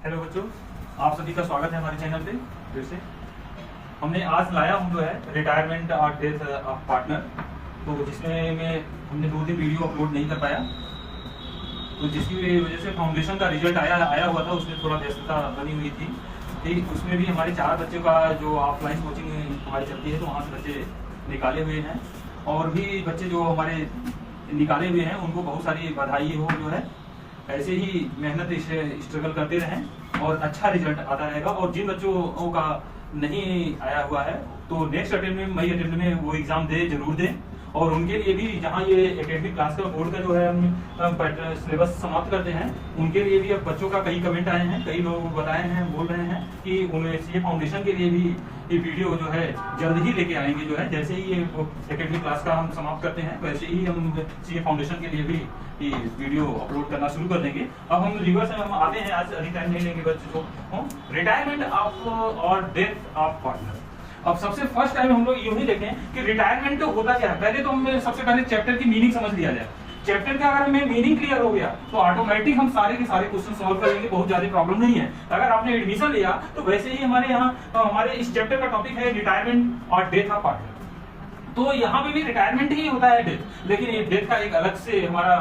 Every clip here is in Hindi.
हेलो बच्चों, आप सभी का स्वागत है हमारे चैनल पे। फिर से हमने आज लाया हूँ जो है रिटायरमेंट और डेथ ऑफ पार्टनर, तो जिसमें में हमने 2 दिन वीडियो अपलोड नहीं कर पाया, तो जिसकी वजह से फाउंडेशन का रिजल्ट आया हुआ था, उसमें थोड़ा व्यस्तता बनी हुई थी। ठीक उसमें भी हमारे 4 बच्चों का जो ऑफलाइन कोचिंग हमारी चलती है, तो वहाँ से बच्चे निकाले हुए हैं, और भी बच्चे जो हमारे निकाले हुए हैं उनको बहुत सारी बधाई हो। जो है ऐसे ही मेहनत स्ट्रगल करते रहें और अच्छा रिजल्ट आता रहेगा। और जिन बच्चों का नहीं आया हुआ है तो नेक्स्ट अटेम्प्ट में, मई अटेम्प्ट में वो एग्जाम जरूर दें। और उनके लिए भी, जहाँ ये एकेडमिक क्लास का बोर्ड का जो है हम सिलेबस समाप्त करते हैं, उनके लिए भी अब बच्चों का कई कमेंट आए हैं, कई लोग बताए हैं, बोल रहे हैं कि उन्हें सीए फाउंडेशन के लिए भी ये वीडियो जो है जल्द ही लेके आएंगे। जो है जैसे ही ये एकेडमिक क्लास का हम समाप्त करते हैं, वैसे ही हम सीए फाउंडेशन के लिए भी ये वीडियो अपलोड करना शुरू कर देंगे। अब हम रिवर्स में हम आते हैं, आज अधिक टाइम नहीं लेंगे बच्चों को। रिटायरमेंट ऑफ और डेथ ऑफ पार्टनर। अब सबसे फर्स्ट टाइम हम लोग यूं ही देखें कि रिटायरमेंट तो होता क्या है। पहले तो हम सबसे पहले चैप्टर की मीनिंग समझ लिया जाए। चैप्टर का अगर हमें मीनिंग क्लियर हो गया तो ऑटोमेटिक हम सारे के सारे क्वेश्चन सॉल्व कर लेंगे, बहुत ज्यादा प्रॉब्लम नहीं है। अगर आपने एडमिशन लिया तो वैसे ही हमारे यहाँ हमारे इस चैप्टर का टॉपिक है रिटायरमेंट और डेथ ऑफ पार्टनर। तो यहाँ पे भी रिटायरमेंट ही होता है डेथ, लेकिन ये डेथ का एक अलग से हमारा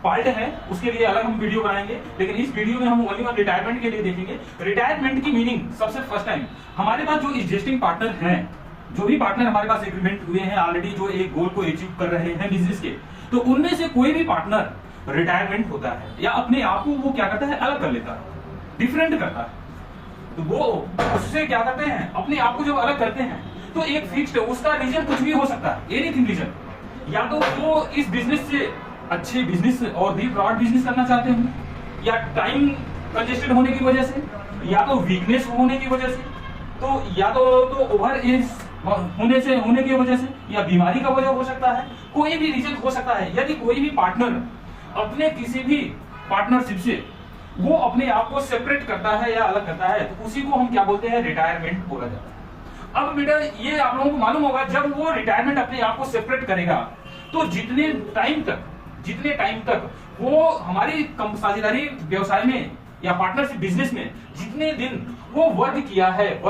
पार्ट है, उसके लिए अलग हम वीडियो बनाएंगे। लेकिन इस वीडियो में हम ओनली रिटायरमेंट के लिए देखेंगे। रिटायरमेंट की मीनिंग सबसे फर्स्ट टाइम हमारे पास जो एग्जिस्टिंग पार्टनर हैं, जो भी पार्टनर हमारे पास एग्रीमेंट हुए हैं ऑलरेडी, जो एक गोल को अचीव कर रहे हैं बिजनेस के, तो उनमें से कोई भी पार्टनर रिटायरमेंट होता है या अपने आप को वो क्या करता है, अलग कर लेता है, डिफरेंट करता है। तो वो उससे क्या करते हैं, अपने आप को जब अलग करते हैं तो एक फिक्स्ड, उसका रीजन कुछ भी हो सकता है, एनीथिंग रीजन। या तो वो इस बिजनेस से अच्छे बिजनेस और भी ब्रॉड बिजनेस करना चाहते हैं, या टाइम कंजेस्टेड होने की वजह से, या तो वीकनेस होने की वजह से, तो या तो ओवर एज होने की वजह से, या बीमारी का वजह हो सकता है, कोई भी रीजन हो सकता है। यदि कोई भी पार्टनर अपने किसी भी पार्टनरशिप से वो अपने आप को सेपरेट करता है या अलग करता है, तो उसी को हम क्या बोलते हैं, रिटायरमेंट बोला जाता है। अब बेटा ये आप लोगों को मालूम होगा, जब वो रिटायरमेंट अपने आप को सेपरेट करेगा तो जितने टाइम तक वो हमारी साझेदारी व्यवसाय में या पार्टनरशिप बिजनेस में जितने दिन वो वर्क किया है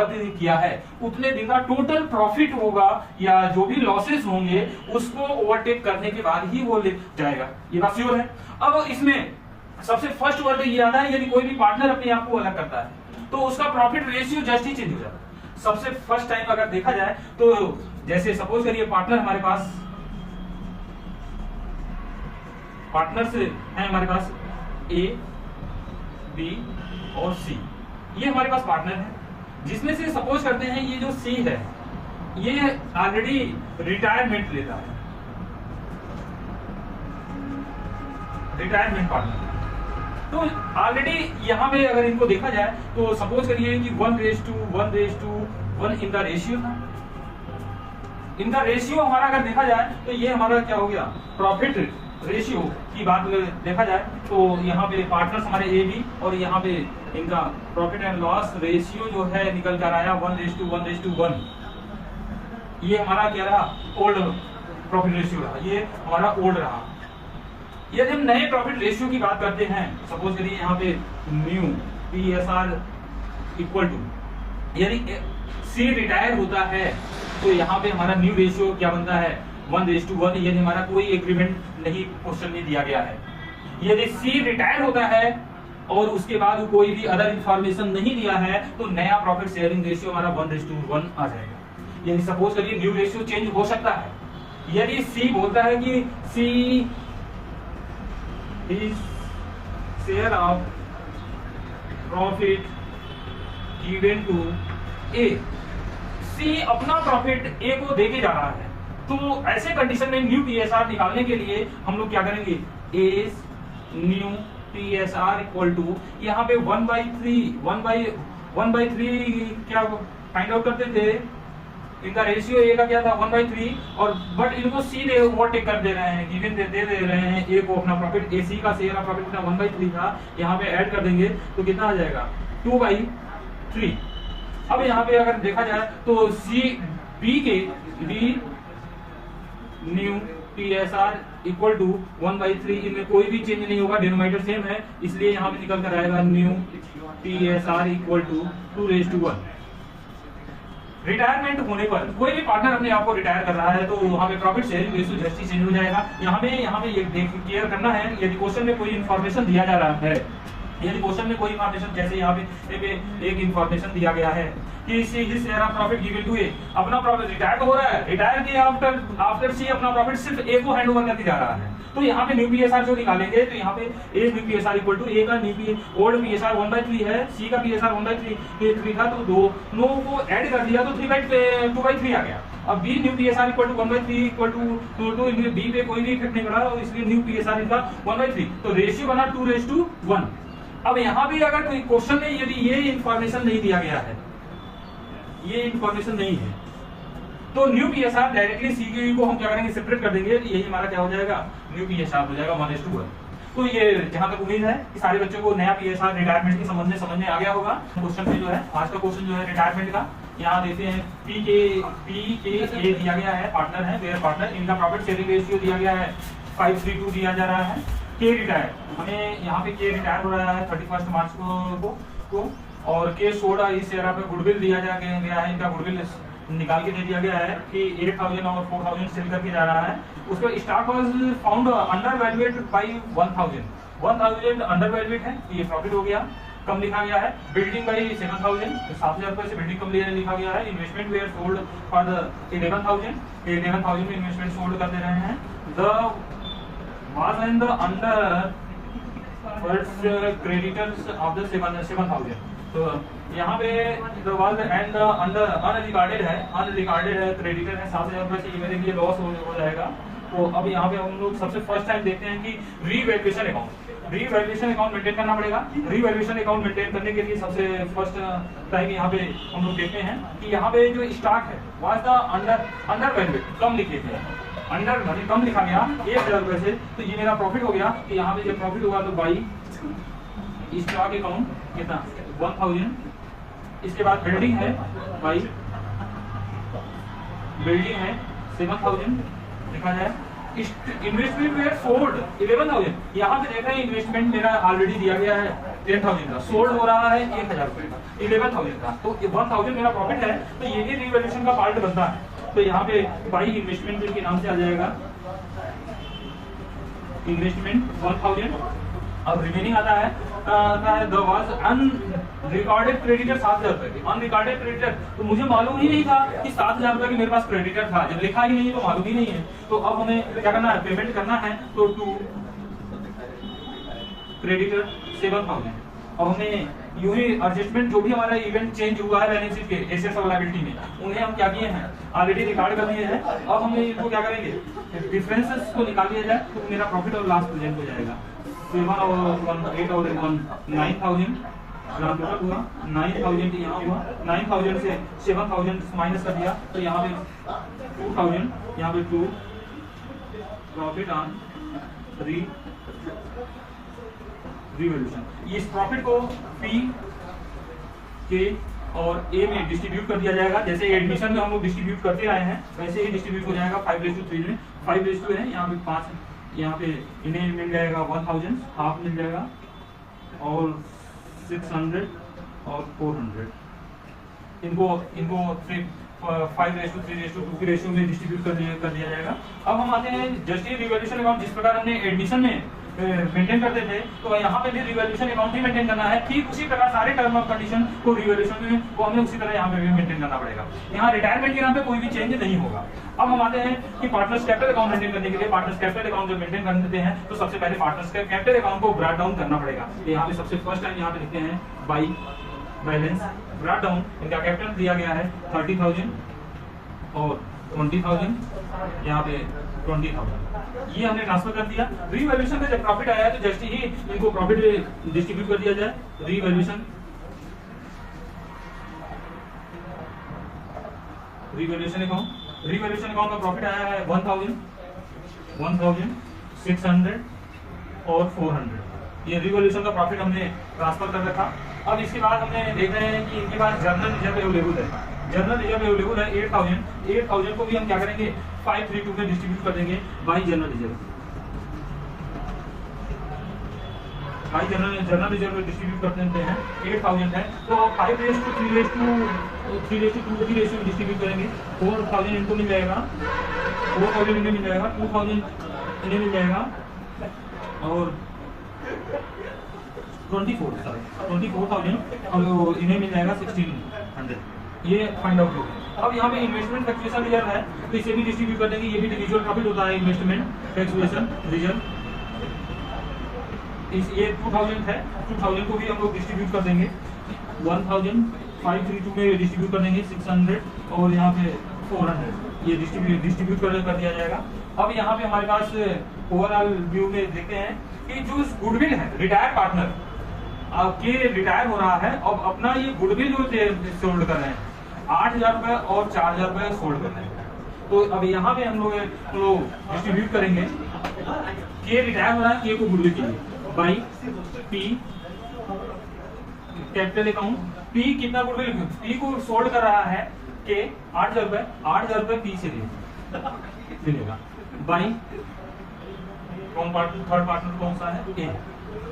उतने दिन का टोटल प्रॉफिट होगा, या जो भी लॉसेस होंगे उसको ओवरटेक करने के बाद ही वो ले जाएगा। ये बात श्योर है। अब इसमें सबसे फर्स्ट वर्ड ये आता है, यदि कोई भी पार्टनर अपने आप को अलग करता है तो उसका प्रॉफिट रेशियो जस्ट ही चेंज हो जाता है। सबसे फर्स्ट टाइम अगर देखा जाए तो जैसे सपोज करिए पार्टनर हमारे पास, पार्टनर्स हैं हमारे पास ए, बी और सी, ये हमारे पास पार्टनर है, जिसमें से सपोज करते हैं ये जो सी है ये ऑलरेडी रिटायरमेंट लेता है, रिटायरमेंट पार्टनर। तो ऑलरेडी यहाँ पे अगर इनको देखा जाए तो सपोज करिए कि 1:1:1 इन द रेशियो था। इन द रेशियो हमारा अगर देखा जाए तो ये हमारा क्या हो गया, प्रॉफिट रेशियो की बात देखा जाए तो यहाँ पे पार्टनर्स हमारे ए बी, और यहाँ पे इनका प्रॉफिट एंड लॉस रेशियो जो है निकल कर आया 1:1:1। ये हमारा क्या रहा, ओल्ड प्रॉफिट रेशियो रहा, ये हमारा ओल्ड रहा। यदि हम नए प्रॉफिट रेशियो की बात करते हैं, सपोज करिए यहाँ पे न्यू PSR इक्वल टू, यदि सी रिटायर होता है तो यहाँ पे हमारा न्यू रेशियो क्या बनता है, 1:1। यदि हमारा कोई एग्रीमेंट नहीं, क्वेश्चन में दिया गया है, यदि सी रिटायर होता है और उसके बाद कोई भी अदर इंफॉर्मेशन नहीं दिया है तो नया प्रॉफिट शेयरिंग रेशियो हमारा 1:1 आ जाएगा। यदि सपोज करिए न्यू रेशियो चेंज हो सकता है, यदि सी बोलता है कि सी is share of profit given to A, C अपना प्रॉफिट A को देके जा रहा है, तो ऐसे कंडीशन में न्यू PSR निकालने के लिए हम लोग क्या करेंगे, A new PSR equal to, यहाँ पे 1/3 क्या फाइंड आउट करते थे, इनका रेशियो ए का क्या था 1/3, और बट इनको सी दे ओवरटेक कर दे रहे हैं, गिवन दे रहे हैं ए को अपना प्रॉफिट। ए सी का शेयर का प्रॉफिट कितना 1/3 था, यहाँ पे ऐड कर देंगे तो कितना आ जाएगा 2/3। अब यहाँ पे अगर देखा जाए तो सी बी के B new PSR equal to 1/3, इनमें कोई भी चेंज नहीं होगा, डिनोमिनेटर सेम है, इसलिए यहाँ पे निकल कर आएगा new PSR equal to 2:1। Retirement होने पर कोई भी पार्टनर अपने आप को रिटायर कर रहा है तो वहाँ पे profit sharing ratio just change हो जाएगा। यहाँ पे ये क्लियर करना है, यदि क्वेश्चन में कोई इन्फॉर्मेशन दिया जा रहा है, यदि क्वेश्चन में कोई इन्फॉर्मेशन, जैसे यहाँ पे एक इन्फॉर्मेशन दिया गया है कि his share of profit given to A, अपना प्रॉफिट रिटायर हो रहा है, रिटायर के आफ्टर सी अपना प्रॉफिट सिर्फ ए को हैंड ओवर करके जा रहा है, तो यहाँ पे न्यू PSR जो निकालेंगे तो यहाँ पे A new PSR equal to A का न्यू ओल्ड PSR 1/3 है, सी का PSR 1/3 था, तो दोनों को ऐड कर दिया तो 2/3 आ गया। अब B new PSR equal to 1/3 equal to इनके बी पे कोई भी इफेक्ट नहीं पड़ा, इसलिए न्यू PSR इनका 1/3, तो रेशियो बना 2:1। अब यहाँ पे अगर कोई क्वेश्चन में यदि ये इंफॉर्मेशन नहीं दिया गया है, ये इंफॉर्मेशन नहीं है, तो न्यू PSR डायरेक्टली CQE को हम क्या करेंगे, सेपरेट कर देंगे, यही हमारा क्या हो जाएगा, न्यू PSR हो जाएगा 1:1। तो ये जहां तक उम्मीद है कि सारे बच्चों को नया PSR रिटायरमेंट के समझ में आ गया होगा। क्वेश्चन में जो है आज का क्वेश्चन जो है रिटायरमेंट का, यहाँ देते हैं P के A दिया गया है, पार्टनर है, वेयर पार्टनर, इनका प्रॉफिट शेयरिंग रेशियो दिया गया है 5:3 दिया जा रहा है। K रिटायर, हमें यहाँ पे K रिटायर हो रहा है 31 मार्च को और K सोल्ड इस शेयर पे गुडविल दिया गया है, इनका गुडविल निकाल के दे दिया गया है कि 8000 और 4000 सेल करके जा रहा है। उसका stock was found under valuated by 1000 under valuate है, ये प्रॉफिट हो गया, कम लिखा गया है। बिल्डिंग बाय 7000, 7000 रुपए से बिल्डिंग कम लिखा गया है। Investment were sold for the 11000 में इन्वेस्टमेंट सोल्ड कर दे रहे हैं। The was and the under first creditors of the 7000, तो यहाँ पे the was and the under unrecorded है, क्रेडिटर है 7000 रुपए से, मेरे लिए लॉस हो जाएगा। तो अब यहाँ पे हम लोग सबसे फर्स्ट टाइम देखते हैं कि रीवैल्यूएशन अकाउंट मेंटेन करना पड़ेगा। रीवैल्यूएशन अकाउंट मेंटेन करने के लिए सबसे फर्स्ट टाइम यहाँ पे हम लोग देखते हैं कि यहाँ पे जो स्टॉक है वाज द अंडर वैल्यूएट, कम लिखे थे, अंडर मतलब कम लिखा गया 1000 रुपए से, तो ये मेरा प्रॉफिट हो गया कि यहाँ पे जब प्रॉफिट होगा तो बाई स्टॉक अकाउंट कितना 1000। इसके बाद बिल्डिंग है बाई बिल्डिंग है 7000 लिखा जाए। इन्वेस्टमेंट वेयर सोल्ड 11000, यहाँ पे देख रहे हैं इन्वेस्टमेंट मेरा ऑलरेडी दिया गया है 10000 का, सोल्ड हो रहा है 1000 रुपए का, 11000 का, तो 1000 मेरा प्रॉफिट है, तो ये भी रिवैल्यूएशन का पार्ट बनता है। तो यहाँ पे बाई इन्वेस्टमेंट के नाम से आ जाएगा इन्वेस्टमेंट 1000। अब रिमेनिंग आता है द वाज अनरिकॉर्डेड क्रेडिटर 7000 रुपए की, अनरिकॉर्डेड क्रेडिटर, तो मुझे मालूम ही नहीं था कि 7000 रुपए की मेरे पास क्रेडिटर था, जब लिखा ही नहीं तो मालूम ही नहीं है। तो अब हमें क्या करना है, पेमेंट करना है, तो टू क्रेडिटर 7000। अब हमें यूं ही एडजस्टमेंट जो भी हमारा इवेंट चेंज हुआ है बैलेंस शीट के एसेट्स और लायबिलिटी में, उन्हें हम क्या किए हैं, ऑलरेडी रिकॉर्ड कर दिए हैं। अब हम इनको क्या करेंगे, डिफरेंसेस को निकाल लिया जाए, तो मेरा प्रॉफिट और लॉस प्रेजेंट हो जाएगा। 7 और 8 और 1 9000 टोटल हुआ, 9000 यहाँ हुआ, 9000 से 7000 माइनस कर दिया, तो यहाँ पे 2000, यहाँ पे 2 प्रॉफिट ऑन रिवैल्यूएशन। इस प्रॉफिट को P के और A में डिस्ट्रीब्यूट कर दिया जाएगा, जैसे एडमिशन में हम लोग डिस्ट्रीब्यूट करते आए हैं वैसे ही डिस्ट्रीब्यूट हो जाएगा 5:3 में। 5:2 है, यहाँ पे 5, यहाँ पे इन्हें मिल जाएगा 1000 हाफ मिल जाएगा, और 600 और 400 इनको 5:3:2 की रेशियो में डिस्ट्रीब्यूट कर दिया जाएगा। अब हम आते हैं जस्ट रिवैल्यूएशन अकाउंट, जिस प्रकार हमने एडमिशन में मेंटेन करते थे, तो यहाँ पे भी रिवैल्यूएशन अकाउंट ही मेंटेन करना है। ठीक उसी प्रकार सारे टर्म ऑफ कंडीशन को रिवैल्यूएशन में वो हमें उसी तरह यहाँ पे भी मेंटेन करना पड़ेगा। यहाँ रिटायरमेंट के नाम पे कोई भी चेंज नहीं होगा। अब हम आते हैं कि पार्टनर्स कैपिटल अकाउंट मेंटेन करने के लिए, पार्टनर्स कैपिटल अकाउंट जब मेंटेन कर देते हैं तो सबसे पहले पार्टनर्स कैपिटल अकाउंट को ब्रॉट डाउन करना पड़ेगा। यहाँ पे सबसे फर्स्ट टाइम यहाँ पे लिखते हैं बाई बैलेंस ब्रॉट डाउन। इनका कैपिटल दिया गया है 30,000 और 20,000, यहाँ पे 20,000, ये हमने ट्रांसफर कर दिया। रीवैल्यूएशन का जब प्रॉफिट आया है तो जस्ट ही इनको प्रॉफिट डिस्ट्रीब्यूट कर दिया जाए। रीवैल्यूएशन अकाउंट का प्रॉफिट आया है 1000, 600 और 400, ये रिवॉल्यूशन का प्रॉफिट हमने ट्रांसफर कर रखा। अब इसके बाद हमने देख रहे हैं कि इनके पास जर्नल रिजर्व अवेलेबल है, 8,000 को भी हम क्या करेंगे 532 में डिस्ट्रीब्यूट कर देंगे by general reserve. By general reserve distribute करते हैं 8000 है, तो 5:3:2 की रेशियो डिस्ट्रीब्यूट करेंगे। 4000 इनको मिल जाएगा, 4000 इन्हें मिल जाएगा, 2000 इन्हें मिल जाएगा और 24,000 इन्हें मिल जाएगा 1600। ये फाइंड आउट होगा। अब यहाँ पे इन्वेस्टमेंट फ्लक्चुएशन रिजर्व है, तो इसे भी डिस्ट्रीब्यूट कर देंगे। ये भी डिविजुअल प्रॉफिट होता है इन्वेस्टमेंट फ्लक्चुएशन रिजर्व। ये 2000 है, 2000 को भी हम लोग डिस्ट्रीब्यूट कर देंगे। 1532 में डिस्ट्रीब्यूट कर देंगे 600 और यहाँ पे 400 ये डिस्ट्रीब्यूट कर दिया जाएगा। अब यहाँ पे हमारे पास ओवरऑल व्यू में देखते हैं कि जो गुडविल है रिटायर पार्टनर के रिटायर हो रहा है, अब अपना ये गुडविल जो सोल्ड कर रहे हैं 8,000 रुपए और 4,000 रुपए सोल्ड कर रहे हैं। तो अब यहाँ पे हम लोग डिस्ट्रीब्यूट करेंगे के रिटायर हो रहा है, के को गुडविल के लिए by P capital account. P कितना गुडविल, पी को सोल्ड कर रहा है के 8,000 रुपए पी से मिलेगा बाई कौन पार्टनर, थर्ड पार्टनर कौन सा है,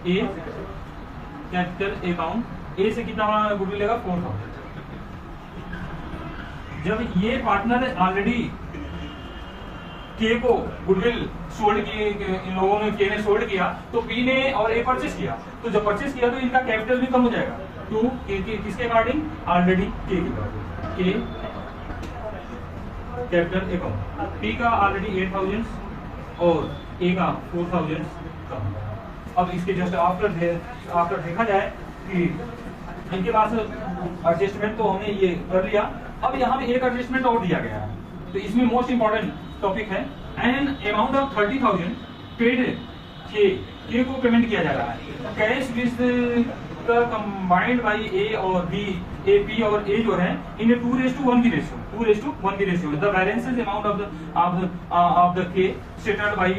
ए कैपिटल अकाउंट। ए से कितना गुडविल लेगा 4,000। जब ये पार्टनर ऑलरेडी के को गुडविल सोल्ड किए, इन लोगों ने के ने सोल्ड किया तो पी ने और ए परचेस किया, तो जब परचेस किया तो इनका कैपिटल भी कम हो जाएगा। टू किसके अकॉर्डिंग, ऑलरेडी के कैपिटल अकाउंट। पी का ऑलरेडी 8,000 और ए का 4,000 कम। अब इसके जस्ट आफ्टर देखा जाए कि इनके पास एडजस्टमेंट तो हमने ये कर लिया। अब यहाँ पे एक एडजस्टमेंट और दिया गया है, तो इसमें मोस्ट इंपॉर्टेंट टॉपिक है एन अमाउंट ऑफ 30,000 पेड के को पेमेंट किया जा रहा है। कैश विद कंबाइंड बाई ए और बी, ए पी और ए जो है इन्हें 2:1 की ratio. The balances amount of the के सेटल्ड बाई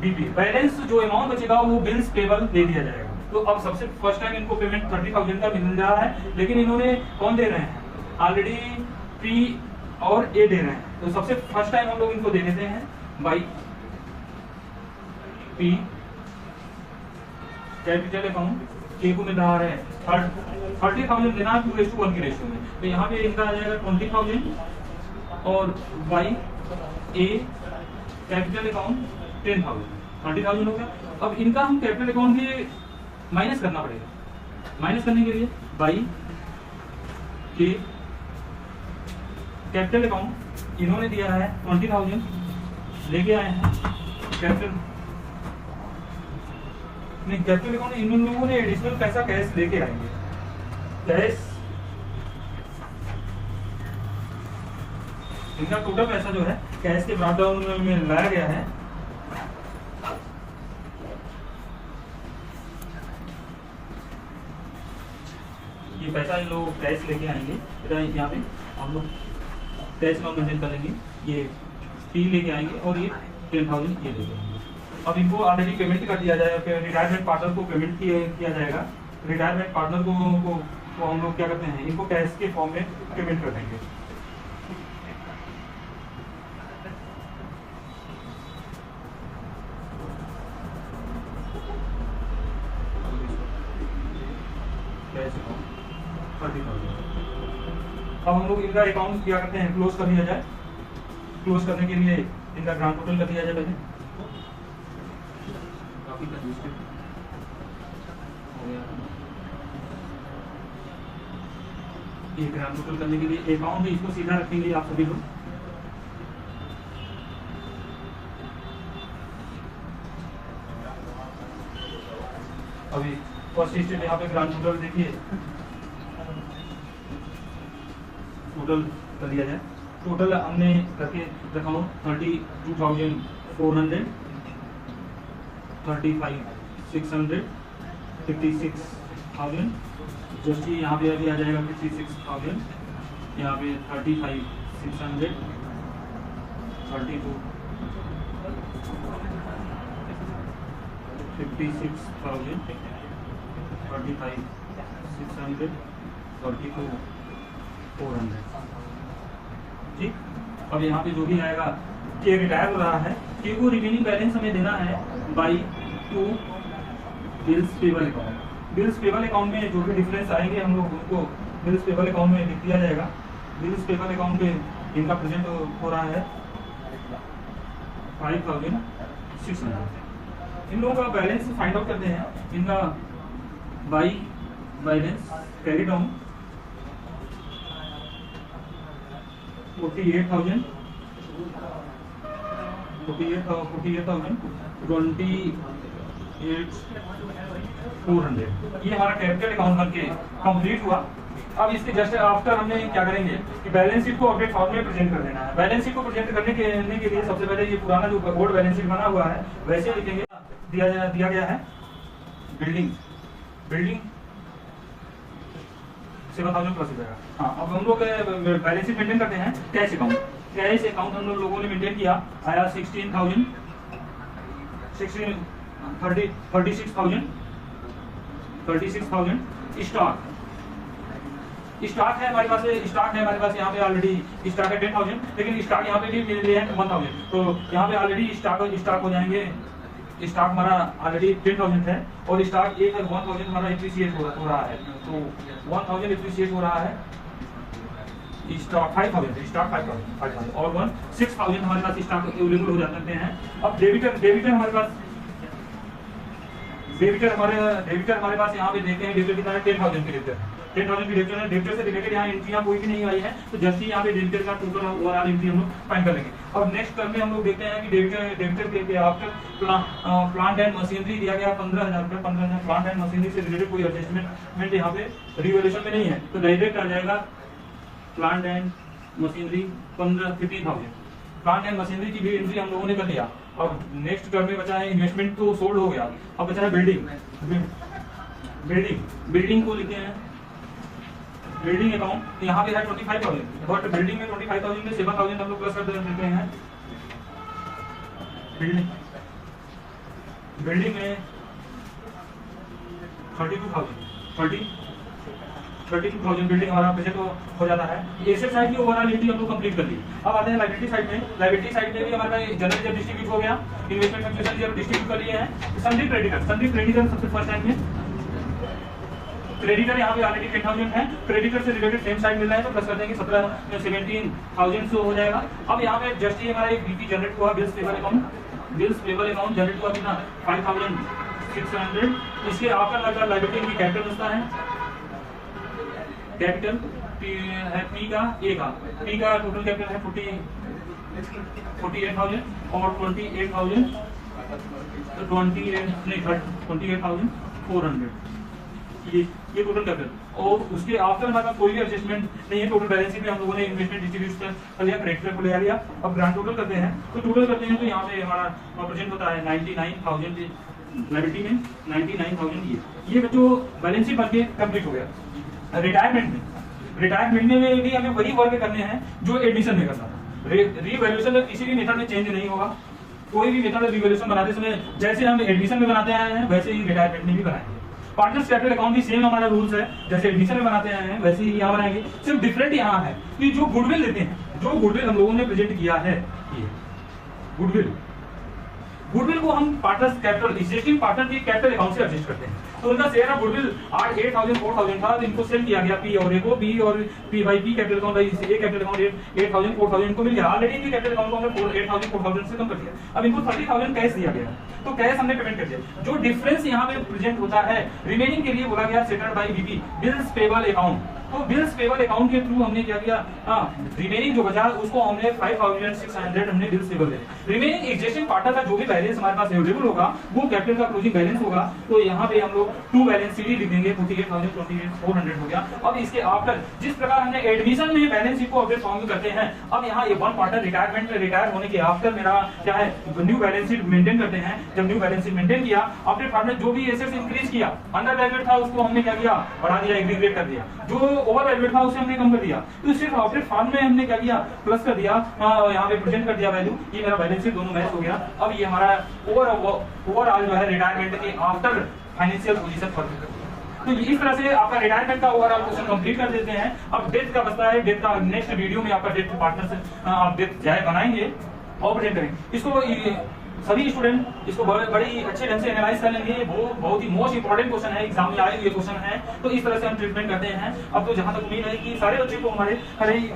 बीपी। बैलेंस जो अमाउंट बचेगा वो बिल्स पेबल दे दिया जाएगा। तो अब सबसे फर्स्ट टाइम इनको पेमेंट 30,000 का मिल रहा है, लेकिन इन्होंने कौन दे रहे हैं, ऑलरेडी पी और ए दे रहे हैं। तो सबसे फर्स्ट टाइम हम लोग इनको दे देते हैं बाई पी कैपिटल अकाउंट। के को मिल रहा है 30,000 देना 2:1 की रेशियो में, तो यहाँ पे इनका आ जाएगा 20,000 और बाई ए कैपिटल अकाउंट 10,000, 30,000 हो गया। अब इनका हम कैपिटल अकाउंट भी माइनस करना पड़ेगा। माइनस करने के लिए बाई के कैपिटल अकाउंट इन्होंने दिया है 20,000 लेके आए हैं। कैपिटल अकाउंट इन लोगों ने एडिशनल पैसा कैश लेके आएंगे। कैश इनका टोटल पैसा जो है कैश के ब्रॉड डाउन में लाया गया है। ये पैसा इन लोग कैश लेके आएंगे, यहाँ पे हम लोग कैश में मेंटेन करेंगे। ये पी लेके आएंगे और ये 10,000 ये लेके आएंगे। अब इनको ऑलरेडी पेमेंट कर दिया जाएगा, रिटायरमेंट पार्टनर को पेमेंट किया जाएगा। रिटायरमेंट पार्टनर को हम लोग क्या करते हैं, इनको कैश के फॉर्म में पेमेंट कर देंगे। अब हम लोग इनका अकाउंट क्या करते हैं, क्लोज कर दिया जाए। क्लोज करने के लिए इनका ग्रांड टोटल कर दिया जाए पहले। ये ग्रांड टोटल करने के लिए अकाउंट इसको सीधा रखेंगे आप सभी लोग। अभी फर्स्ट स्टेप यहाँ पे ग्रांड टोटल देखिए, टोटल कर दिया जाए। टोटल हमने करके रखा हूँ 32,400, 35,600, 56,000। जस्ट यहाँ पे अभी आ जाएगा 56,000, यहाँ पे 35,600, 32, 56,000, 35,600, 32,400। ठीक, अब यहाँ पे जो भी आएगा के रिटायर हो रहा है, के को रिमेनिंग बैलेंस हमें देना है by 2 bills payable account. Bills payable account में जो भी डिफरेंस आएंगे हम लोग उनको बिल्स पेबल अकाउंट में लिख दिया जाएगा। बिल्स पेबल अकाउंट पे इनका प्रेजेंट हो रहा है 5600। इन लोगों का बैलेंस फाइंड आउट करते हैं। इनका बाई बैलेंस कैरी डाउन 48,000 28,400। ये हमारा कैपिटल अकाउंट बनके कंप्लीट हुआ। अब इसके जस्ट आफ्टर हमने क्या करेंगे कि बैलेंस शीट को अपडेट फॉर्म में प्रेजेंट कर देना है। बैलेंस शीट को प्रेजेंट करने के लिए सबसे पहले ये पुराना जो ओल्ड बैलेंस शीट बना हुआ है वैसे लिखेंगे। दिया गया है बिल्डिंग 7,000 प्लस हो जाएगा। हाँ, अब हम लोग बैलेंस शीट मेंटेन करते हैं। कैश अकाउंट हम लोगों ने मेंटेन किया, आया 36,000 स्टॉक है हमारे पास यहाँ पे ऑलरेडी स्टॉक है 10,000, लेकिन स्टॉक यहाँ पे भी मिल रहे हैं 1,000, तो यहाँ पे ऑलरेडी स्टॉक हो जाएंगे। स्टॉक हमारा ऑलरेडी 10,000 है और स्टॉक 1,000 हमारा एप्रिशिएट हो रहा है, तो 1,000 एप्रिशिएट हो रहा है। स्टॉक 5,000 और 6,000 हमारे पास स्टॉक अवेलेबल हो जाते हैं। अब डेबिटर हमारे पास यहाँ पे देखते हैं डेबिटर कितना है 10,000 की डेबिटर है। डेबिटर से रिलेटेड यहाँ एंट्रियां कोई भी नहीं आई है, तो जस्ट ही यहाँ पे डेबिटर का टोटल ओवरऑल एंट्री हम लोग फाइंड कर लेंगे। और नेक्स्ट टर्म में हम लोग देखते हैं कि डेबिटर के आफ्टर प्लांट एंड मशीनरी दिया गया 15,000 रुपये। 15,000 प्लांट एंड मशीनरी से रिलेटेड कोई एडजस्टमेंट यहाँ पे रिवैल्यूएशन में नहीं है, तो डायरेक्ट आ जाएगा plant and machinery 15,000। Plant and machinery की भी एंट्री हम लोगों ने कर लिया। अब नेक्स्ट टर्म में बचा है इन्वेस्टमेंट, तो सोल्ड हो गया। अब बचा है बिल्डिंग को लिखते हैं बिल्डिंग अकाउंट। यहाँ पे है 25,000, बट बिल्डिंग में 25,000 में 7,000 हम लोग प्लस कर देते हैं। बिल्डिंग में 32,000 बिल्डिंग हमारा प्रेजेंट हो जाता है। एसेट साइड की ओवरऑल एंट्री हम लोग कंप्लीट कर ली। अब आते हैं लायबिलिटी साइड में। लायबिलिटी साइड में भी हमारा जनरल रिजर्व डिस्ट्रीब्यूट हो गया, इन्वेस्टमेंट फ्लक्चुएशन रिजर्व डिस्ट्रीब्यूट कर लिए हैं। सन्ड्री क्रेडिटर सबसे फर्स्ट टाइम में क्रेडिटर यहाँ पे ऑलरेडी 10,000 है। क्रेडिटर से रिलेटेड सेम साइड मिल रहा है, तो प्लस कर देंगे 17,000 से हो जाएगा। अब यहाँ पे जस्ट ही हमारा एक बीपी जनरेट हुआ, बिल्स पेबल अकाउंट जनरेट हुआ कितना 5,600। इसके आफ्टर लायबिलिटी की कैपिटल बचता है, कैपिटल है पी का टोटल कैपिटल है 48,000 और 28,400 ये टोटल कैपिटल। और उसके आफ्टर हमारे पास कोई भी एडजस्टमेंट नहीं है। टोटल बैलेंस शीट में हम लोगों ने इन्वेस्टमेंट डिस्ट्रीब्यूट कर लिया, क्रेडिटर को ले लिया। अब ग्रांड टोटल करते हैं, तो यहाँ पे हमारा प्रेजेंट होता है 99,000 लायबिलिटी में 99,000। ये जो बैलेंस शीट बनके कंप्लीट हो गया। रिटायरमेंट में भी हमें वही वर्क करने हैं जो एडमिशन में करना था। रिवैल्यूएशन किसी भी मेथड में चेंज नहीं होगा। कोई भी मेथड रिवैल्यूएशन बनाते समय जैसे हम एडमिशन में बनाते आए हैं वैसे ही रिटायरमेंट में भी बनाएंगे। पार्टनर्स कैपिटल अकाउंट भी सेम हमारा रूल्स है, जैसे एडमिशन में बनाते आए हैं वैसे ही यहाँ बनाएंगे। सिर्फ डिफरेंट यहाँ है कि जो गुडविल लेते हैं, जो गुडविल हम लोगों ने प्रेजेंट किया है, ये गुडविल को हम पार्टनर्स कैपिटल एग्जिस्टिंग पार्टनर के कैपिटल अकाउंट से एडजस्ट करते हैं। तो उनका शेयर ऑफ गुडविल 8,000 4,000 था, तो इनको सेल किया गया पी और ए को। पी और P by P capital account by A capital account 8,000 4,000 इनको मिल गया। ऑलरेडी इनके कैपिटल अकाउंट को हमने 8,000 4,000 से कम कर दिया। अब इनको 30,000 कैश दिया गया, तो कैश हमने पेमेंट कर दिया। जो डिफरेंस यहाँ पे प्रेजेंट होता है रिमेनिंग के लिए बोला गया settled by BP bills payable account. तो बिल्स पेबल अकाउंट के थ्रू हमने क्या किया, रिमेनिंग जो बचा उसको हमने 5,600 हमने बिल्स पेबल दे। रिमेनिंग एग्जिस्टिंग पार्टनर का जो भी बैलेंस हमारे पास अवेलेबल होगा वो कैपिटल का क्लोजिंग बैलेंस होगा। तो यहाँ पे हम लोग टू बैलेंस शीट लिख देंगे, 48,000 28,400 हो गया। अब इसके आफ्टर जिस प्रकार हमने एडमिशन में बैलेंस शीट को अपडेट फॉर्म करते हैं, अब यहाँ ये वन पार्टनर रिटायरमेंट में रिटायर होने के आफ्टर मेरा क्या है न्यू बैलेंस शीट मेंटेन करते हैं। जब न्यू बैलेंस शीट मेंटेन किया, अपडेट फॉर्म में जो भी एसेट्स इंक्रीज किया, अंडर वैल्यूड था उसको हमने क्या किया, बढ़ा दिया, एग्रीगेट कर दिया। जो ओवर वैल्यूड था उसे हमने कम कर दिया। तो सिर्फ अपडेट फॉर्म में हमने क्या किया, प्लस कर दिया, यहाँ पे प्रेजेंट कर दिया वैल्यू। ये मेरा बैलेंस शीट दोनों मैच हो गया। अब ये हमारा ओवरऑल जो है रिटायरमेंट के आफ्टर फाइनेंशियल पोजीशन पर। तो इस तरह से आपका रिटायरमेंट का ओवरऑल क्वेश्चन कंप्लीट कर देते हैं। अब डेथ का बचता है। डेथ का नेक्स्ट वीडियो में आपका डेथ पार्टनर से आप डेथ जाए बनाएंगे और प्रेजेंट करेंगे। इसको सभी स्टूडेंट इसको बड़ी अच्छे ढंग से एनालाइज कर लेंगे। वो बहुत ही मोस्ट इंपॉर्टेंट क्वेश्चन है, एग्जाम में आए हुए क्वेश्चन है, तो इस तरह से हम ट्रीटमेंट करते हैं। अब तो जहां तक उम्मीद है कि सारे बच्चे को हमारे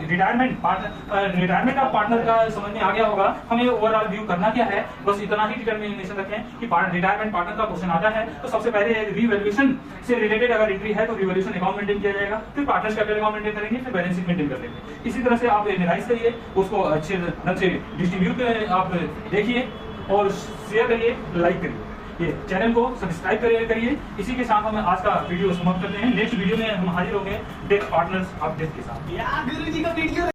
रिटायरमेंट ऑफ पार्टनर का समझ में आ गया होगा। हमें ओवरऑल व्यू करना क्या है, बस इतना ही डिटरमिनेशन रखें कि रिटायरमेंट पार्टनर का क्वेश्चन आता है तो सबसे पहले रिवैल्यूएशन से रिलेटेड अगर एंट्री है तो रिवैल्यूएशन अकाउंट मेंटेन किया जाएगा, फिर पार्टनर्स कैपिटल अकाउंट मेंटेन करेंगे, फिर बैलेंस शीट मेंटेन कर लेंगे। इसी तरह से आप एनालाइज करिए, उसको अच्छे ढंग से डिस्ट्रीब्यूट आप देखिए और शेयर करिए, लाइक करिए, ये चैनल को सब्सक्राइब करिए। इसी के साथ हम आज का वीडियो समाप्त करते हैं। नेक्स्ट वीडियो में हम हाजिर होंगे डेथ पार्टनर्स ऑफ डेथ के साथ। गुरुजी का वीडियो